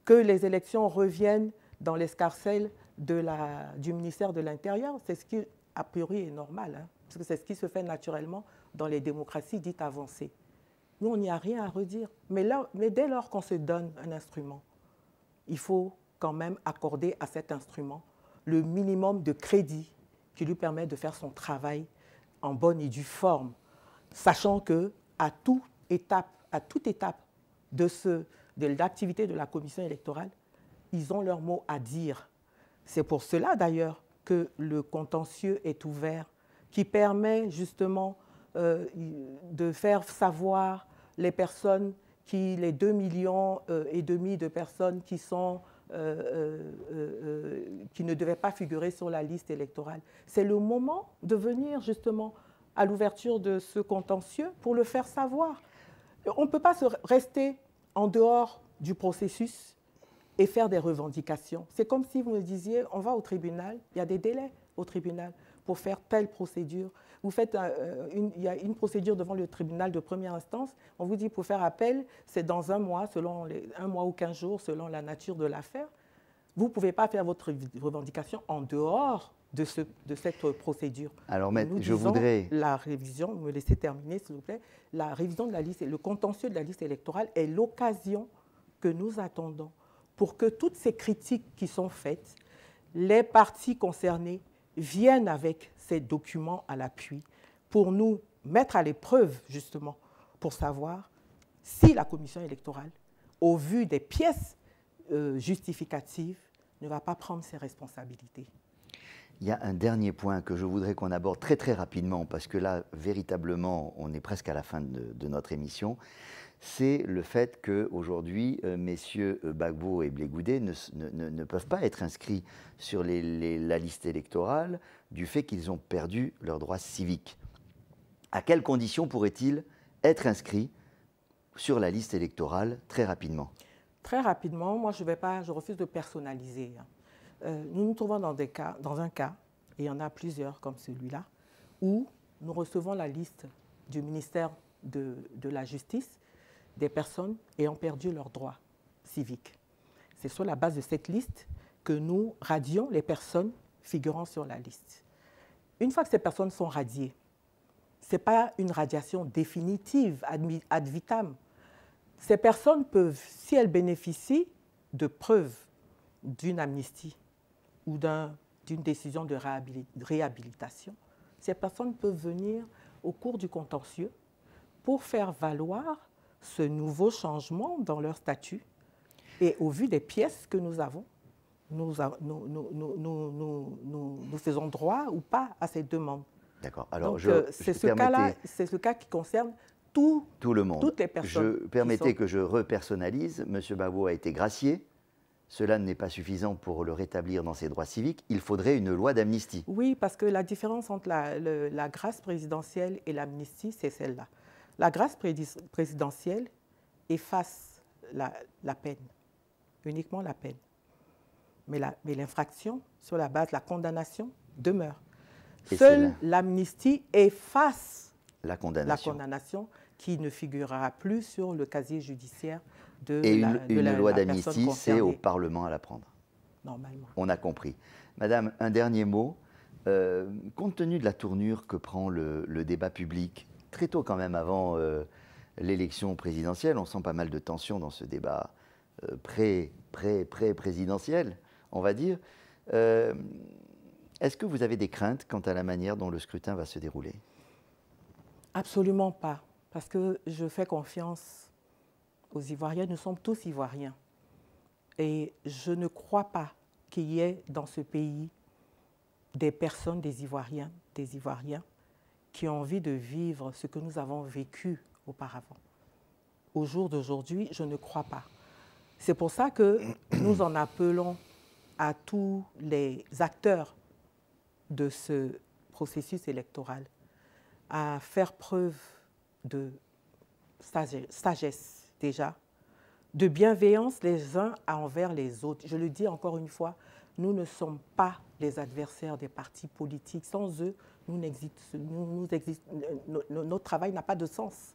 Que les élections reviennent dans l'escarcelle du ministère de l'Intérieur, c'est ce qui, a priori, est normal, hein, parce que c'est ce qui se fait naturellement dans les démocraties dites avancées. Nous, on n'y a rien à redire. Mais dès lors qu'on se donne un instrument il faut quand même accorder à cet instrument le minimum de crédit qui lui permet de faire son travail en bonne et due forme, sachant qu'à toute étape de l'activité de la commission électorale, ils ont leur mot à dire. C'est pour cela d'ailleurs que le contentieux est ouvert, qui permet justement de faire savoir les personnes, les 2,5 millions de personnes qui ne devaient pas figurer sur la liste électorale. C'est le moment de venir justement à l'ouverture de ce contentieux pour le faire savoir. On ne peut pas rester en dehors du processus et faire des revendications. C'est comme si vous me disiez, on va au tribunal, il y a des délais au tribunal pour faire telle procédure. Il y a une procédure devant le tribunal de première instance, on vous dit pour faire appel, c'est dans 1 mois, un mois ou 15 jours, selon la nature de l'affaire. Vous ne pouvez pas faire votre revendication en dehors de cette procédure. Alors, maître, je voudrais... La révision, vous me laissez terminer s'il vous plaît, la révision de la liste, le contentieux de la liste électorale est l'occasion que nous attendons pour que toutes ces critiques qui sont faites, les partis concernés viennent avec ces documents à l'appui pour nous mettre à l'épreuve, justement, pour savoir si la commission électorale, au vu des pièces justificatives, ne va pas prendre ses responsabilités. Il y a un dernier point que je voudrais qu'on aborde très très rapidement, parce que là, véritablement, on est presque à la fin de notre émission. C'est le fait qu'aujourd'hui, messieurs Gbagbo et Blé Goudé ne peuvent pas être inscrits sur la liste électorale du fait qu'ils ont perdu leurs droits civiques. À quelles conditions pourraient-ils être inscrits sur la liste électorale très rapidement? Très rapidement, moi je refuse de personnaliser. Nous nous trouvons dans un cas, et il y en a plusieurs comme celui-là, où nous recevons la liste du ministère de la Justice des personnes ayant perdu leurs droits civiques. C'est sur la base de cette liste que nous radions les personnes figurant sur la liste. Une fois que ces personnes sont radiées, ce n'est pas une radiation définitive, ad vitam. Ces personnes peuvent, si elles bénéficient de preuves d'une amnistie ou d'une décision de réhabilitation, ces personnes peuvent venir au cours du contentieux pour faire valoir ce nouveau changement dans leur statut. Et au vu des pièces que nous avons, nous faisons droit ou pas à ces demandes. D'accord. Alors, c'est ce cas qui concerne tout le monde. Toutes les personnes. Permettez que je repersonnalise. M. Gbagbo a été gracié. Cela n'est pas suffisant pour le rétablir dans ses droits civiques. Il faudrait une loi d'amnistie. Oui, parce que la différence entre la grâce présidentielle et l'amnistie, c'est celle-là. La grâce présidentielle efface la peine, uniquement la peine. Mais l'infraction, sur la base de la condamnation, demeure. Seule l'amnistie efface la condamnation qui ne figurera plus sur le casier judiciaire de la personne concernée. Et une loi d'amnistie, c'est au Parlement à la prendre. Normalement. On a compris. Madame, un dernier mot. Compte tenu de la tournure que prend le débat public, très tôt quand même avant l'élection présidentielle, on sent pas mal de tensions dans ce débat pré-présidentiel, on va dire. Est-ce que vous avez des craintes quant à la manière dont le scrutin va se dérouler? Absolument pas, parce que je fais confiance aux Ivoiriens. Nous sommes tous Ivoiriens. Et je ne crois pas qu'il y ait dans ce pays des personnes, des Ivoiriens, qui ont envie de vivre ce que nous avons vécu auparavant. Au jour d'aujourd'hui, je ne crois pas. C'est pour ça que nous en appelons à tous les acteurs de ce processus électoral à faire preuve de sagesse déjà, de bienveillance les uns envers les autres. Je le dis encore une fois, nous ne sommes pas les adversaires des partis politiques. Sans eux, notre travail n'a pas de sens.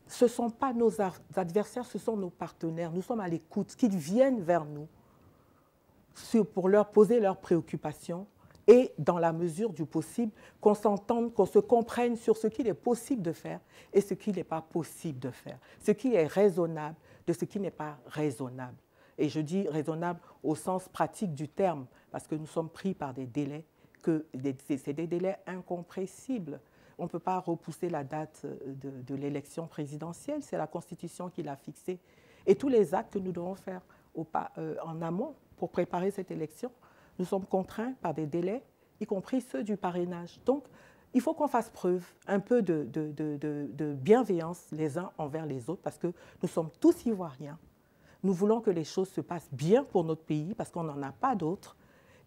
Ce ne sont pas nos adversaires, ce sont nos partenaires. Nous sommes à l'écoute, qu'ils viennent vers nous pour leur poser leurs préoccupations et, dans la mesure du possible, qu'on s'entende, qu'on se comprenne sur ce qu'il est possible de faire et ce qui n'est pas possible de faire, ce qui est raisonnable de ce qui n'est pas raisonnable. Et je dis raisonnable au sens pratique du terme, parce que nous sommes pris par des délais, c'est des délais incompressibles. On ne peut pas repousser la date de l'élection présidentielle, c'est la Constitution qui l'a fixée. Et tous les actes que nous devons faire en amont pour préparer cette élection, nous sommes contraints par des délais, y compris ceux du parrainage. Donc, il faut qu'on fasse preuve un peu de bienveillance les uns envers les autres, parce que nous sommes tous ivoiriens. Nous voulons que les choses se passent bien pour notre pays, parce qu'on n'en a pas d'autres.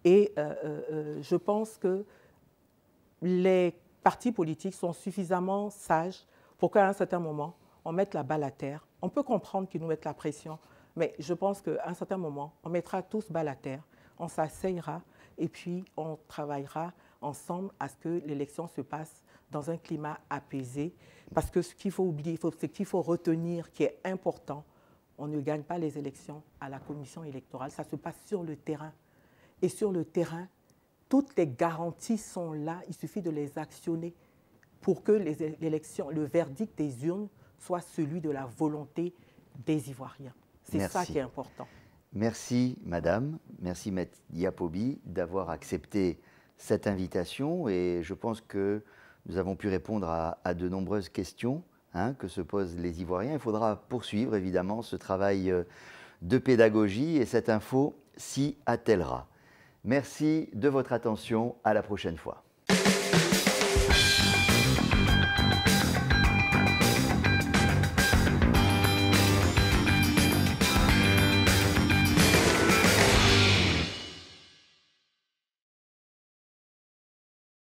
Et je pense que les partis politiques sont suffisamment sages pour qu'à un certain moment, on mette la balle à terre. On peut comprendre qu'ils nous mettent la pression, mais je pense qu'à un certain moment, on mettra tous balle à terre, on s'asseyera et puis on travaillera ensemble à ce que l'élection se passe dans un climat apaisé. Parce que ce qu'il faut oublier, ce qu'il faut retenir, qui est important, on ne gagne pas les élections à la commission électorale, ça se passe sur le terrain. Et sur le terrain, toutes les garanties sont là, il suffit de les actionner pour que l'élection, le verdict des urnes soit celui de la volonté des Ivoiriens. C'est ça qui est important. Merci Madame, merci Maître Yapobi d'avoir accepté cette invitation et je pense que nous avons pu répondre à de nombreuses questions que se posent les Ivoiriens. Il faudra poursuivre évidemment ce travail de pédagogie et cette info s'y attellera. Merci de votre attention, à la prochaine fois.